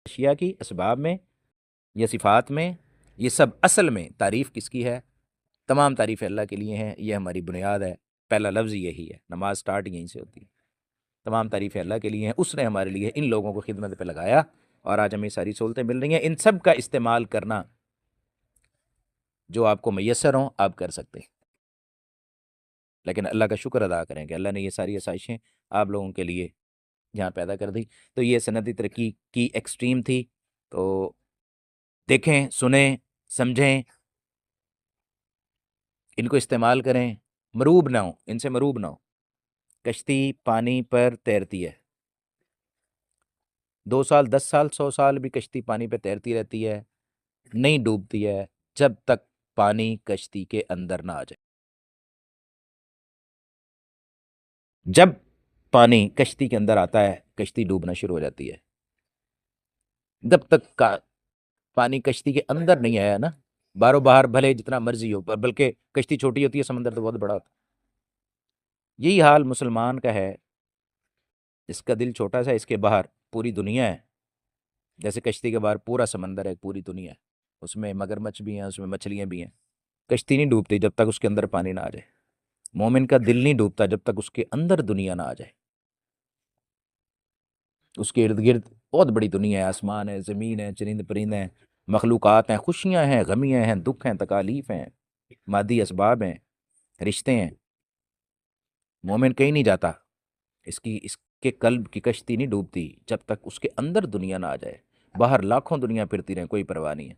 اشیاء کی، اسباب میں یا صفات میں، یہ سب اصل میں تعریف کس کی ہے؟ تمام تعریفیں اللہ کے لیے ہیں، یہ ہماری بنیاد ہے، پہلا لفظ یہی ہے، نماز سٹارٹ یہیں سے ہوتی ہے۔ تمام تعریفیں اللہ کے لیے ہیں، اس نے ہمارے لیے ان لوگوں کو خدمت پہ لگایا اور آج ہمیں ساری سہولتیں مل رہی ہیں۔ ان سب کا استعمال کرنا جو آپ کو میسر ہوں آپ کر سکتے ہیں، لیکن اللہ کا شکر ادا کریں کہ اللہ نے یہ ساری آسائشیں آپ لوگوں کے لیے یہاں پیدا کر دی۔ تو یہ صنعتی ترقی کی ایکسٹریم تھی، تو دیکھیں، سنیں، سمجھیں، ان کو استعمال کریں، مروب نہ ہو، ان سے مروب نہ ہو۔ کشتی پانی پر تیرتی ہے، 2 سال 10 سال 100 سال بھی کشتی پانی پہ تیرتی رہتی ہے، نہیں ڈوبتی ہے جب تک پانی کشتی کے اندر نہ آ جائے۔ جب پانی کشتی کے اندر آتا ہے کشتی ڈوبنا شروع ہو جاتی ہے۔ جب تک پانی کشتی کے اندر نہیں آیا نا، بارو باہر بھلے جتنا مرضی ہو، بلکہ کشتی چھوٹی ہوتی ہے، سمندر تو بہت بڑا ہوتا ہے۔ یہی حال مسلمان کا ہے، اس کا دل چھوٹا سا، اس کے باہر پوری دنیا ہے، جیسے کشتی کے باہر پورا سمندر ہے، پوری دنیا ہے، اس میں مگرمچھ بھی ہیں، اس میں مچھلیاں بھی ہیں۔ کشتی نہیں ڈوبتی جب تک اس کے اندر پانی نہ آ جائے، مومن کا دل نہیں ڈوبتا جب تک اس کے اندر دنیا نہ آ جائے۔ اس کے ارد گرد بہت بڑی دنیا ہے، آسمان ہے، زمین ہے، چرند پرند ہیں، مخلوقات ہیں، خوشیاں ہیں، غمیاں ہیں، دکھ ہیں، تکالیف ہیں، مادی اسباب ہیں، رشتے ہیں۔ مومن کہیں نہیں جاتا، اس کے قلب کی کشتی نہیں ڈوبتی جب تک اس کے اندر دنیا نہ آ جائے۔ باہر لاکھوں دنیا پھرتی رہیں، کوئی پرواہ نہیں ہے،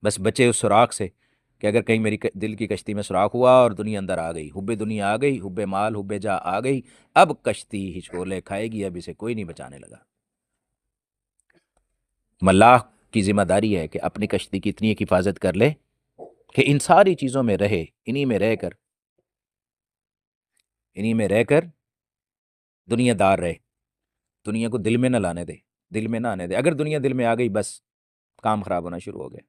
بس بچے اس سوراخ سے کہ اگر کہیں میری دل کی کشتی میں سوراخ ہوا اور دنیا اندر آ گئی، حب دنیا آ گئی، حب مال حب جا آ گئی، اب کشتی ہچکولے کھائے گی، اب اسے کوئی نہیں بچانے لگا۔ ملاح کی ذمہ داری ہے کہ اپنی کشتی کی اتنی ایک حفاظت کر لے کہ ان ساری چیزوں میں رہے، انہی میں رہ کر دنیا دار رہے، دنیا کو دل میں نہ لانے دے، دل میں نہ آنے دے۔ اگر دنیا دل میں آ گئی بس کام خراب ہونا شروع ہو گیا۔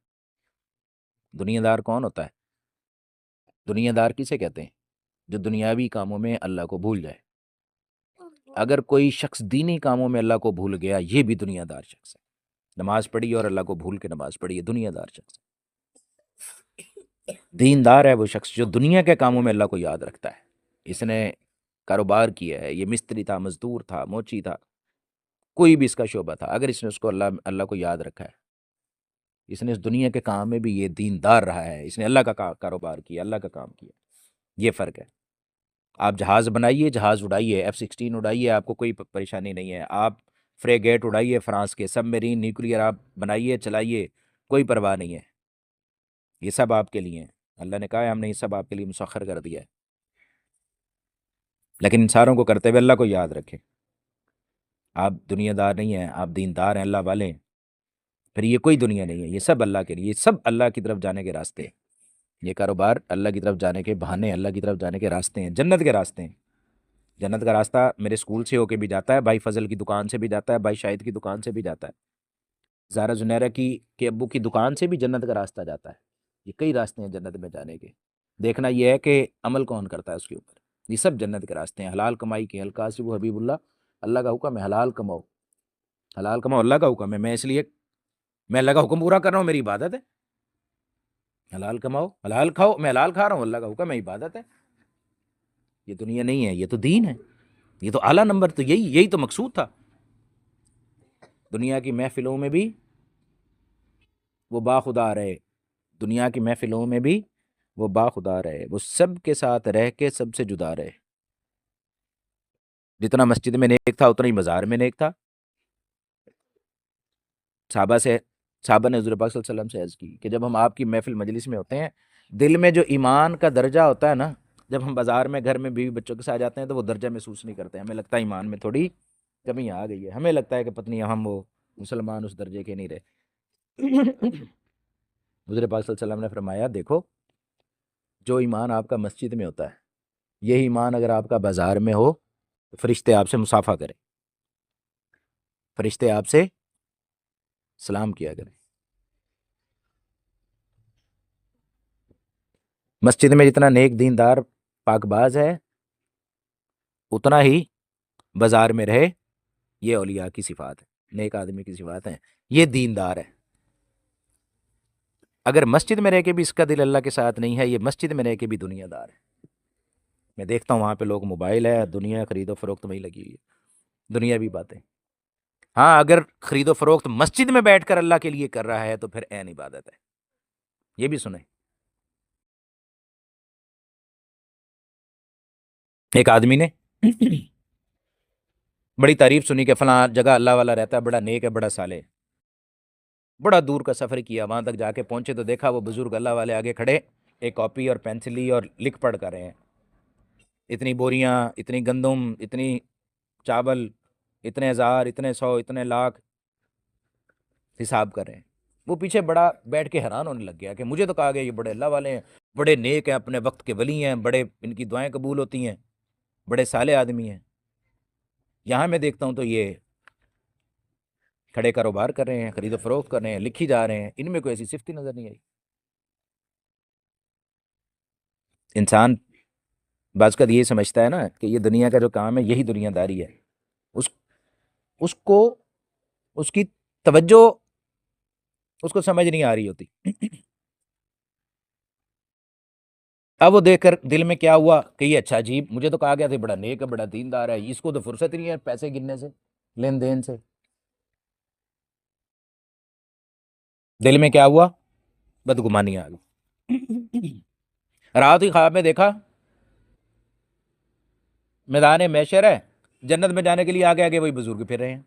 دنیا دار کون ہوتا ہے؟ دنیا دار کسے کہتے ہیں؟ جو دنیاوی کاموں میں اللہ کو بھول جائے۔ اگر کوئی شخص دینی کاموں میں اللہ کو بھول گیا، یہ بھی دنیا دار شخص ہے۔ نماز پڑھی اور اللہ کو بھول کے نماز پڑھی ہے، دنیا دار شخص ہے۔ دیندار ہے وہ شخص جو دنیا کے کاموں میں اللہ کو یاد رکھتا ہے۔ اس نے کاروبار کیا ہے، یہ مستری تھا، مزدور تھا، موچی تھا، کوئی بھی اس کا شعبہ تھا، اگر اس نے اس کو اللہ کو یاد رکھا ہے، اس نے اس دنیا کے کام میں بھی یہ دیندار رہا ہے، اس نے اللہ کا کاروبار کیا، اللہ کا کام کیا۔ یہ فرق ہے۔ آپ جہاز بنائیے، جہاز اڑائیے، F-16 اڑائیے، آپ کو کوئی پریشانی نہیں ہے۔ آپ فریگیٹ اڑائیے فرانس کے، سب میرین نیوکلیئر آپ بنائیے، چلائیے، کوئی پرواہ نہیں ہے۔ یہ سب آپ کے لیے ہیں، اللہ نے کہا ہے ہم نے یہ سب آپ کے لیے مسخر کر دیا ہے۔ لیکن ان ساروں کو کرتے ہوئے اللہ کو یاد رکھیں۔ آپ دنیا دار نہیں ہیں، آپ دیندار ہیں، اللہ والے ہیں، پھر یہ کوئی دنیا نہیں ہے، یہ سب اللہ کے لیے، یہ سب اللہ کی طرف جانے کے راستے ہیں۔ یہ کاروبار اللہ کی طرف جانے کے بہانے، اللہ کی طرف جانے کے راستے ہیں، جنت کے راستے ہیں۔ جنت کا راستہ میرے اسکول سے ہو کے بھی جاتا ہے، بھائی فضل کی دکان سے بھی جاتا ہے، بھائی شاہد کی دکان سے بھی جاتا ہے، زارا زنیرہ کے ابو کی دکان سے بھی جنت کا راستہ جاتا ہے۔ یہ کئی راستے ہیں جنت میں جانے کے، دیکھنا یہ ہے کہ عمل کون کرتا ہے اس کے اوپر۔ یہ سب جنت کے راستے ہیں۔ حلال کمائی کی حلقہ سے وہ حبیب اللہ، اللہ کا حکم ہے حلال کماؤ، حلال کماؤ، اللہ کا حکم ہے۔ میں اس لیے میں اللہ کا حکم پورا کر رہا ہوں، میری عبادت ہے۔ حلال کماؤ، حلال کھاؤ، میں حلال کھا رہا ہوں، اللہ کا حکم ہے، عبادت ہے۔ یہ دنیا نہیں ہے، یہ تو دین ہے، یہ تو اعلیٰ نمبر، تو یہی تو مقصود تھا۔ دنیا کی محفلوں میں بھی وہ باخدا رہے، دنیا کی محفلوں میں بھی وہ باخدا رہے، وہ سب کے ساتھ رہ کے سب سے جدا رہے۔ جتنا مسجد میں نیک تھا اتنا ہی بازار میں نیک تھا۔ صحابہ نے حضور پاک صلی اللہ علیہ وسلم سے عرض کی کہ جب ہم آپ کی محفل مجلس میں ہوتے ہیں، دل میں جو ایمان کا درجہ ہوتا ہے نا، جب ہم بازار میں گھر میں بیوی بچوں کے ساتھ جاتے ہیں تو وہ درجہ محسوس نہیں کرتے، ہمیں لگتا ہے ایمان میں تھوڑی کمی آ گئی ہے، ہمیں لگتا ہے کہ پتنی ہم وہ مسلمان اس درجے کے نہیں رہے۔ حضور پاک صلی اللہ علیہ وسلم نے فرمایا دیکھو، جو ایمان آپ کا مسجد میں ہوتا ہے، یہی ایمان اگر آپ کا بازار میں ہو تو فرشتے آپ سے مصافحہ کریں، فرشتے آپ سے سلام کیا کریں۔ مسجد میں جتنا نیک دیندار پاک باز ہے اتنا ہی بازار میں رہے، یہ اولیاء کی صفات ہے۔ نیک آدمی کی صفات ہیں، یہ دیندار ہے۔ اگر مسجد میں رہ کے بھی اس کا دل اللہ کے ساتھ نہیں ہے، یہ مسجد میں رہ کے بھی دنیا دار ہے۔ میں دیکھتا ہوں وہاں پہ لوگ موبائل ہے، دنیا خرید و فروخت میں ہی لگی ہوئی ہے، دنیاوی باتیں۔ ہاں اگر خرید و فروخت مسجد میں بیٹھ کر اللہ کے لیے کر رہا ہے تو پھر عین عبادت ہے، یہ بھی سنیں۔ ایک آدمی نے بڑی تعریف سنی کہ فلاں جگہ اللہ والا رہتا ہے، بڑا نیک ہے، بڑا صالح ہے۔ بڑا دور کا سفر کیا، وہاں تک جا کے پہنچے تو دیکھا وہ بزرگ اللہ والے آگے کھڑے، ایک کاپی اور پینسل لی اور لکھ پڑھ کر رہے ہیں، اتنی بوریاں، اتنی گندم، اتنی چاول، اتنے ہزار، اتنے سو، اتنے لاکھ، حساب کر رہے ہیں۔ وہ پیچھے بڑا بیٹھ کے حیران ہونے لگ گیا کہ مجھے تو کہا گیا یہ بڑے اللہ والے ہیں، بڑے نیک ہیں، اپنے وقت کے ولی ہیں، بڑے ان کی دعائیں قبول ہوتی ہیں، بڑے صالح آدمی ہیں۔ یہاں میں دیکھتا ہوں تو یہ کھڑے کاروبار کر رہے ہیں، خرید و فروخت کر رہے ہیں، لکھی جا رہے ہیں، ان میں کوئی ایسی صفت ہی نظر نہیں آئی۔ انسان بعض کا یہ سمجھتا ہے نا کہ یہ دنیا کا جو کام ہے یہی دنیا داری ہے، اس کو اس کی توجہ اس کو سمجھ نہیں آ رہی ہوتی۔ اب وہ دیکھ کر دل میں کیا ہوا کہ یہ اچھا عجیب، مجھے تو کہا گیا تھا بڑا نیک ہے، بڑا دیندار ہے، اس کو تو فرصت نہیں ہے پیسے گننے سے، لین دین سے۔ دل میں کیا ہوا؟ بدگمانی آ گئی۔ رات ہی خواب میں دیکھا میدان محشر ہے، جنت میں جانے کے لیے آگے آگے وہی بزرگ پھر رہے ہیں۔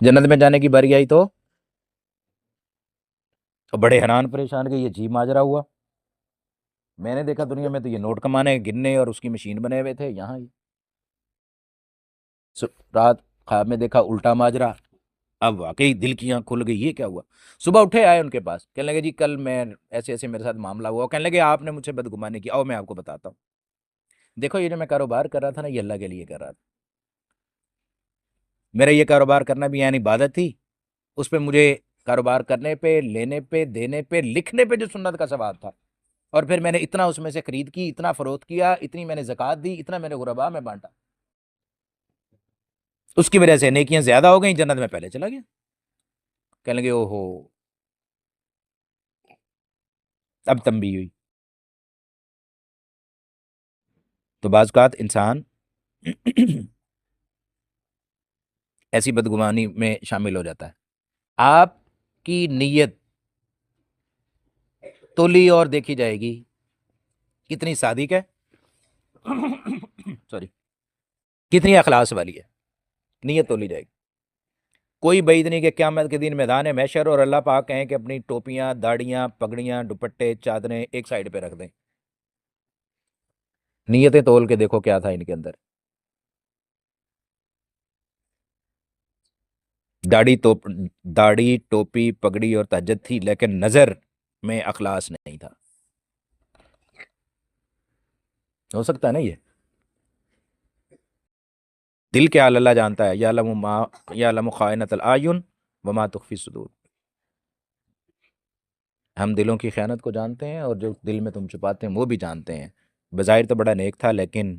جنت میں جانے کی باری آئی تو بڑے حیران پریشان کہ یہ عجیب ماجرا ہوا، میں نے دیکھا دنیا میں تو یہ نوٹ کمانے گننے اور اس کی مشین بنے ہوئے تھے، یہاں ہی رات خواب میں دیکھا الٹا ماجرا۔ اب واقعی دل کی آنکھ کھل گئی، یہ کیا ہوا؟ صبح اٹھے آئے ان کے پاس، کہنے لگے جی کل میں ایسے ایسے میرے ساتھ معاملہ ہوا، کہنے لگے آپ نے مجھ سے بدگمانی کی، آؤ میں آپ کو بتاتا ہوں۔ دیکھو یہ جو میں کاروبار کر رہا تھا نا، یہ اللہ کے لیے کر رہا تھا، میرا یہ کاروبار کرنا بھی یعنی عبادت تھی، اس پہ مجھے کاروبار کرنے پہ، لینے پہ، دینے پہ، لکھنے پہ جو سنت کا ثواب تھا، اور پھر میں نے اتنا اس میں سے خرید کی، اتنا فروخت کیا، اتنی میں نے زکوٰۃ دی، اتنا میں نے غرباء میں بانٹا، اس کی وجہ سے نیکیاں زیادہ ہو گئیں، جنت میں پہلے چلا گیا۔ کہنے لگے او ہو، اب تنبیہ ہوئی۔ تو بعض اوقات انسان ایسی بدگمانی میں شامل ہو جاتا ہے۔ آپ کی نیت تولی اور دیکھی جائے گی کتنی صادق ہے، سوری، کتنی اخلاص والی ہے، نیت تولی جائے گی۔ کوئی بعید نہیں کہ قیامت کے دن میدان محشر اور اللہ پاک کہیں کہ اپنی ٹوپیاں، داڑیاں، پگڑیاں، دوپٹے، چادریں ایک سائڈ پہ رکھ دیں، نیتیں تول کے دیکھو کیا تھا ان کے اندر۔ داڑھی، ٹوپی، پگڑی اور تہجد تھی، لیکن نظر میں اخلاص نہیں تھا۔ ہو سکتا ہے نا یہ دل کے حال اللہ جانتا ہے، یعلم خائنۃ الاعین وما تخفی الصدور۔ ہم دلوں کی خیانت کو جانتے ہیں، اور جو دل میں تم چھپاتے ہیں وہ بھی جانتے ہیں۔ بظاہر تو بڑا نیک تھا، لیکن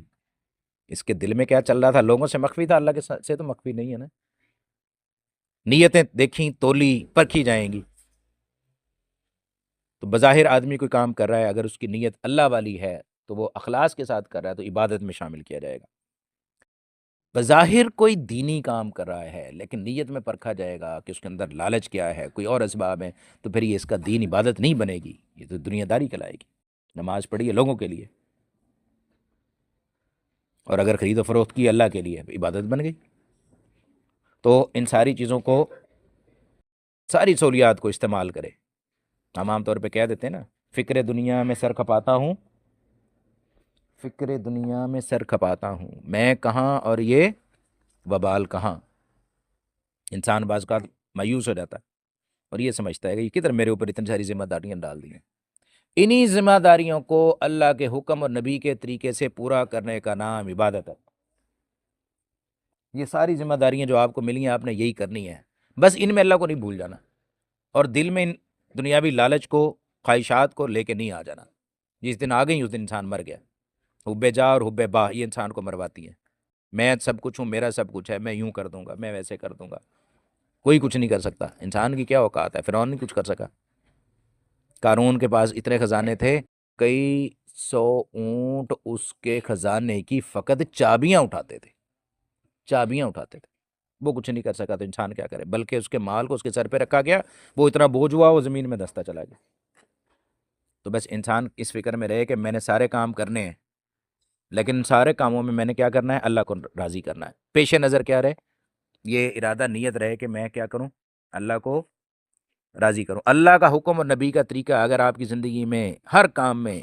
اس کے دل میں کیا چل رہا تھا لوگوں سے مخفی تھا، اللہ کے سے تو مخفی نہیں ہے نا۔ نیتیں دیکھیں، تولی، پرکھی جائیں گی۔ تو بظاہر آدمی کوئی کام کر رہا ہے، اگر اس کی نیت اللہ والی ہے تو وہ اخلاص کے ساتھ کر رہا ہے تو عبادت میں شامل کیا جائے گا۔ بظاہر کوئی دینی کام کر رہا ہے لیکن نیت میں پرکھا جائے گا کہ اس کے اندر لالچ کیا ہے، کوئی اور اسباب ہیں، تو پھر یہ اس کا دین عبادت نہیں بنے گی، یہ تو دنیا داری کہلائے گی۔ نماز پڑھی ہے لوگوں کے لیے، اور اگر خرید و فروخت کی اللہ کے لیے، عبادت بن گئی۔ تو ان ساری چیزوں کو، ساری سہولیات کو استعمال کرے۔ ہم عام طور پہ کہہ دیتے ہیں نا، فکر دنیا میں سر کھپاتا ہوں، فکر دنیا میں سر کھپاتا ہوں، میں کہاں اور یہ وبال کہاں۔ انسان بعض کا مایوس ہو جاتا ہے اور یہ سمجھتا ہے کہ یہ کدھر میرے اوپر اتنی ساری ذمہ داریاں ڈال دی ہیں۔ انہی ذمہ داریوں کو اللہ کے حکم اور نبی کے طریقے سے پورا کرنے کا نام عبادت ہے۔ یہ ساری ذمہ داریاں جو آپ کو ملی ہیں، آپ نے یہی کرنی ہے، بس ان میں اللہ کو نہیں بھول جانا، اور دل میں ان دنیاوی لالچ کو، خواہشات کو لے کے نہیں آ جانا۔ جس دن آ گئی اس دن انسان مر گیا، حب جا اور حب باہ یہ انسان کو مرواتی ہیں. میں سب کچھ ہوں، میرا سب کچھ ہے، میں یوں کر دوں گا، میں ویسے کر دوں گا. کوئی کچھ نہیں کر سکتا. انسان کی کیا اوقات ہے؟ فرعون نہیں کچھ کر سکا. قارون کے پاس اتنے خزانے تھے، کئی 100 اونٹ اس کے خزانے کی فقط چابیاں اٹھاتے تھے، چابیاں اٹھاتے تھے. وہ کچھ نہیں کر سکا تو انسان کیا کرے؟ بلکہ اس کے مال کو اس کے سر پہ رکھا گیا، وہ اتنا بوجھ ہوا وہ زمین میں دھستا چلا گیا. تو بس انسان اس فکر میں رہے کہ میں نے سارے کام کرنے ہیں، لیکن سارے کاموں میں نے کیا کرنا ہے؟ اللہ کو راضی کرنا ہے. پیش نظر کیا رہے؟ یہ ارادہ نیت رہے کہ میں کیا کروں؟ اللہ کو راضی کروں. اللہ کا حکم اور نبی کا طریقہ اگر آپ کی زندگی میں ہر کام میں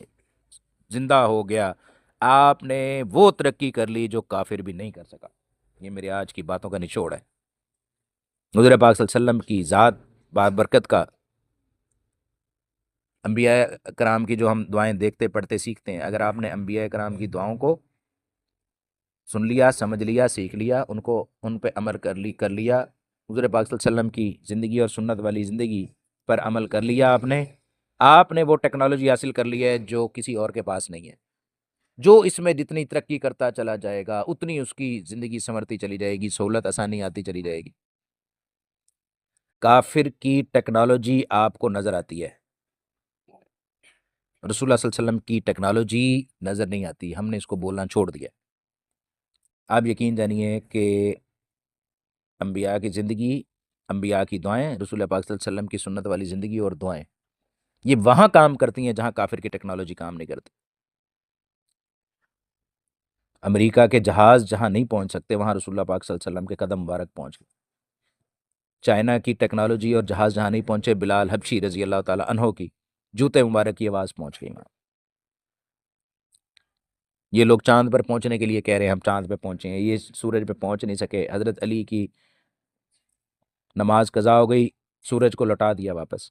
زندہ ہو گیا، آپ نے وہ ترقی کر لی جو کافر بھی نہیں کر سکا. یہ میرے آج کی باتوں کا نچوڑ ہے. حضور پاک صلی اللہ علیہ وسلم کی ذات برکت کا، انبیاء کرام کی جو ہم دعائیں دیکھتے پڑھتے سیکھتے ہیں، اگر آپ نے انبیاء کرام کی دعاؤں کو سن لیا، سمجھ لیا، سیکھ لیا، ان پہ عمل کر لیا، حضور پاک صلی اللہ علیہ وسلم کی زندگی اور سنت والی زندگی پر عمل کر لیا، آپ نے وہ ٹیکنالوجی حاصل کر لی ہے جو کسی اور کے پاس نہیں ہے. جو اس میں جتنی ترقی کرتا چلا جائے گا اتنی اس کی زندگی سنورتی چلی جائے گی، سہولت آسانی آتی چلی جائے گی. کافر کی ٹیکنالوجی آپ کو نظر آتی ہے، رسول اللہ صلی اللہ علیہ وسلم کی ٹیکنالوجی نظر نہیں آتی. ہم نے اس کو بولنا چھوڑ دیا. آپ یقین جانیے کہ انبیاء کی زندگی، انبیاء کی دعائیں، رسول اللہ پاک صلی اللہ علیہ وسلم کی سنت والی زندگی اور دعائیں، یہ وہاں کام کرتی ہیں جہاں کافر کی ٹیکنالوجی کام نہیں کرتی. امریکہ کے جہاز جہاں نہیں پہنچ سکتے وہاں رسول اللہ پاک صلی اللہ علیہ وسلم کے قدم مبارک پہنچ گئے. چائنا کی ٹیکنالوجی اور جہاز جہاں نہیں پہنچے، بلال حبشی رضی اللہ تعالیٰ عنہ کی جوتے مبارک کی آواز پہنچ گئی وہاں. یہ لوگ چاند پر پہنچنے کے لیے کہہ رہے ہیں ہم چاند پہ پہنچے ہیں، یہ سورج پہ پہنچ نہیں سکے. حضرت علی کی نماز قضا ہو گئی، سورج کو لوٹا دیا واپس.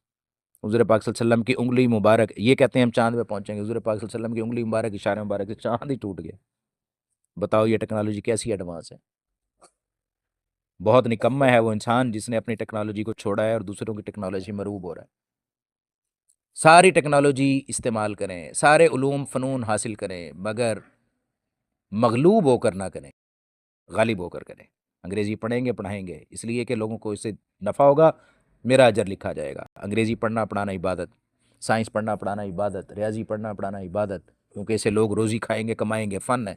حضور پاک صلی اللہ علیہ وسلم کی انگلی مبارک، یہ کہتے ہیں ہم چاند پہ پہنچیں گے، حضور پاک صلی اللہ علیہ وسلم کی انگلی مبارک، اشارے مبارک سے چاند ہی ٹوٹ گیا. بتاؤ یہ ٹیکنالوجی کیسی ایڈوانس ہے. بہت نکمہ ہے وہ انسان جس نے اپنی ٹیکنالوجی کو چھوڑا ہے اور دوسروں کی ٹیکنالوجی مروب ہو رہا ہے. ساری ٹیکنالوجی استعمال کریں، سارے علوم فنون حاصل کریں، مگر مغلوب ہو کر نہ کریں، غالب ہو کر کریں. انگریزی پڑھیں گے پڑھائیں گے اس لیے کہ لوگوں کو اس سے نفع ہوگا، میرا اجر لکھا جائے گا. انگریزی پڑھنا پڑھانا عبادت، سائنس پڑھنا پڑھانا عبادت، ریاضی پڑھنا پڑھانا عبادت، کیونکہ اسے لوگ روزی کھائیں گے کمائیں گے. فن ہے،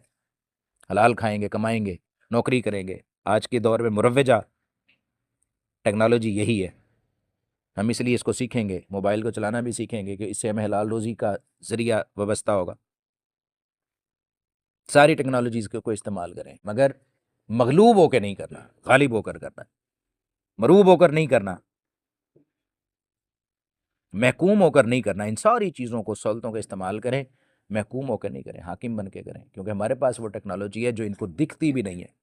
حلال کھائیں گے کمائیں گے، نوکری کریں گے. آج کے دور میں مروجہ ٹیکنالوجی یہی ہے. ہم اس لیے اس کو سیکھیں گے، موبائل کو چلانا بھی سیکھیں گے کہ اس سے ہمیں حلال روزی کا ذریعہ وابستہ ہوگا. ساری ٹیکنالوجیز کو استعمال کریں، مگر مغلوب ہو کے نہیں کرنا، غالب ہو کر کرنا، مروب ہو کر نہیں کرنا، محکوم ہو کر نہیں کرنا. ان ساری چیزوں کو، سہولتوں کا استعمال کریں، محکوم ہو کر نہیں کریں، حاکم بن کے کریں، کیونکہ ہمارے پاس وہ ٹیکنالوجی ہے جو ان کو دکھتی بھی نہیں ہے.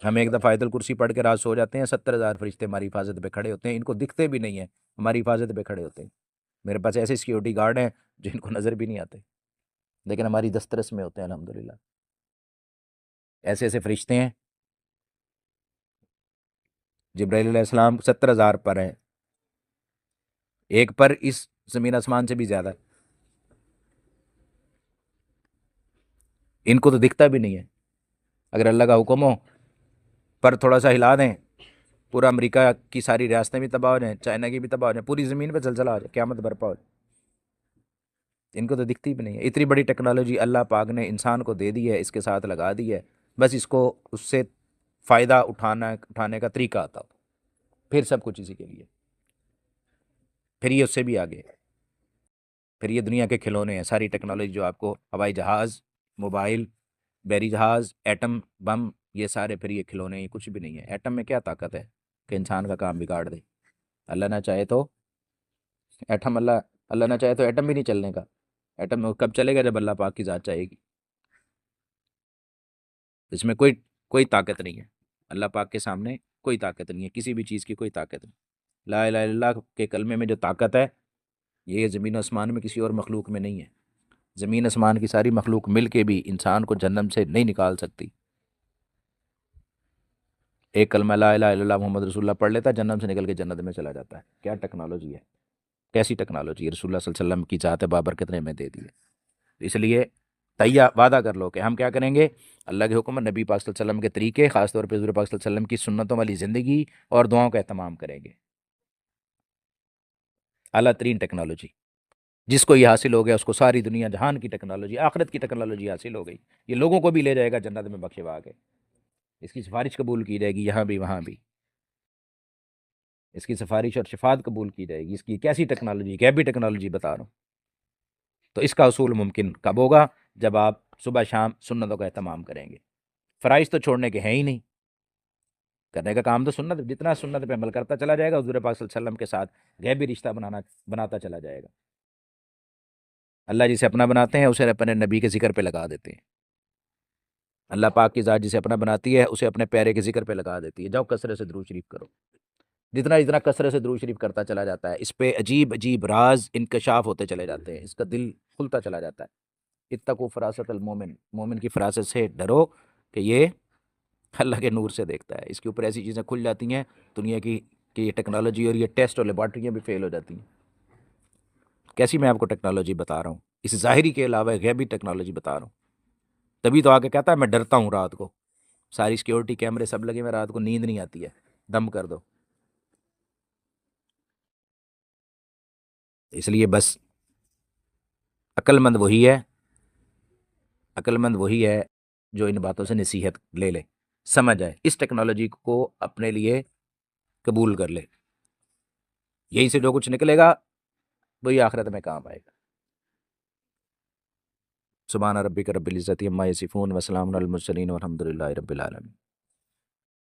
ہم ایک دفعہ آیت الکرسی پڑھ کے رات سو جاتے ہیں، 70,000 فرشتے ہماری حفاظت پہ کھڑے ہوتے ہیں، ان کو دکھتے بھی نہیں ہیں، ہماری حفاظت پہ کھڑے ہوتے ہیں. میرے پاس ایسے سیکیورٹی گارڈ ہیں جن کو نظر بھی نہیں آتے لیکن ہماری دسترس میں ہوتے ہیں. الحمدللہ ایسے ایسے فرشتے ہیں. جبرائیل علیہ السلام 70,000 پر ہیں، ایک پر اس زمین آسمان سے بھی زیادہ. ان کو تو دکھتا بھی نہیں ہے. اگر اللہ کا حکم ہو پر تھوڑا سا ہلا دیں، پورا امریکہ کی ساری ریاستیں بھی تباہ ہو جائیں، چائنا کی بھی تباہ ہو جائیں، پوری زمین پہ زلزلہ آ جائے، قیامت برپا ہو جائے. ان کو تو دکھتی بھی نہیں ہے. اتنی بڑی ٹیکنالوجی اللہ پاک نے انسان کو دے دی ہے، اس کے ساتھ لگا دی ہے، بس اس کو اس سے فائدہ اٹھانے کا طریقہ آتا ہو، پھر سب کچھ اسی کے لیے. پھر یہ اس سے بھی آگے، پھر یہ دنیا کے کھلونے ہیں. ساری ٹیکنالوجی جو آپ کو ہوائی جہاز، موبائل، بحری جہاز، ایٹم بم، یہ سارے پھر یہ کھلونے، یہ کچھ بھی نہیں ہے. ایٹم میں کیا طاقت ہے کہ انسان کا کام بگاڑ دے؟ اللہ نہ چاہے تو ایٹم، اللہ نہ چاہے تو ایٹم بھی نہیں چلنے کا. ایٹم کب چلے گا؟ جب اللہ پاک کی ذات چاہے گی. اس میں کوئی طاقت نہیں ہے. اللہ پاک کے سامنے کوئی طاقت نہیں ہے، کسی بھی چیز کی کوئی طاقت نہیں. لا الہ الا اللہ کے کلمے میں جو طاقت ہے یہ زمین و آسمان میں کسی اور مخلوق میں نہیں ہے. زمین آسمان کی ساری مخلوق مل کے بھی انسان کو جہنم سے نہیں نکال سکتی. ایک کلمہ لا الہ الا اللہ محمد رسول اللہ پڑھ لیتا ہے، جہنم سے نکل کے جنت میں چلا جاتا ہے. کیا ٹیکنالوجی ہے، کیسی ٹیکنالوجی ہے رسول اللہ صلی اللہ علیہ وسلم کی ذات بابرکت نے ہمیں دے دی ہے. اس لیے وعدہ کر لو کہ ہم کیا کریں گے، اللہ کے حکم، نبی پاک صلی اللہ علیہ وسلم کے طریقے، خاص طور پہ حضور پاک صلی اللہ علیہ وسلم کی سنتوں والی زندگی اور دعاؤں کا اہتمام کریں گے۔ اعلیٰ ترین ٹیکنالوجی، جس کو یہ حاصل ہو گیا اس کو ساری دنیا جہان کی ٹیکنالوجی، آخرت کی ٹیکنالوجی حاصل ہو گئی، یہ لوگوں کو بھی لے جائے گا جنت میں بخشوا کے، اس کی سفارش قبول کی جائے گی یہاں بھی وہاں بھی، اس کی سفارش اور شفاعت قبول کی جائے گی، اس کی کیسی ٹیکنالوجی، غیبی ٹیکنالوجی بتا رہا ہوں۔ تو اس کا حصول ممکن کب ہوگا؟ جب آپ صبح شام سنتوں کا اہتمام کریں گے۔ فرائض تو چھوڑنے کے ہیں ہی نہیں، کرنے کا کام تو سنت، جتنا سنت پہ عمل کرتا چلا جائے گا حضور پاک صلی اللہ علیہ وسلم کے ساتھ غیبی رشتہ بناتا چلا جائے گا۔ اللہ جسے اپنا بناتے ہیں اسے اپنے نبی کے ذکر پہ لگا دیتے ہیں، اللہ پاک کی ذات جسے اپنا بناتی ہے اسے اپنے پیارے کے ذکر پہ لگا دیتی ہے۔ جاؤ کثرت سے درود شریف کرو، جتنا کثرت سے درود شریف کرتا چلا جاتا ہے اس پہ عجیب عجیب راز انکشاف ہوتے چلے جاتے ہیں، اس کا دل کھلتا چلا جاتا ہے۔ اتقوا فراست المومن، مومن کی فراست سے ڈرو کہ یہ اللہ کے نور سے دیکھتا ہے، اس کے اوپر ایسی چیزیں کھل جاتی ہیں دنیا کی کہ یہ ٹیکنالوجی اور یہ ٹیسٹ اور لیبارٹریاں بھی فیل ہو جاتی ہیں۔ کیسی میں آپ کو ٹیکنالوجی بتا رہا ہوں، اس ظاہری کے علاوہ غیبی ٹیکنالوجی بتا رہا ہوں۔ تبھی تو آگے کہتا ہے میں ڈرتا ہوں رات کو، ساری سیکیورٹی کیمرے سب لگے، میں رات کو نیند نہیں آتی ہے، دم کر دو۔ اس لیے بس عقل مند وہی ہے جو ان باتوں سے نصیحت لے لے، سمجھ آئے، اس ٹیکنالوجی کو اپنے لیے قبول کر لے، یہیں سے جو کچھ نکلے گا وہی آخرت میں کام آئے گا۔ سبحان ربک رب العزت عما یصفون وسلام علی المرسلین والحمد للہ رب العالمین۔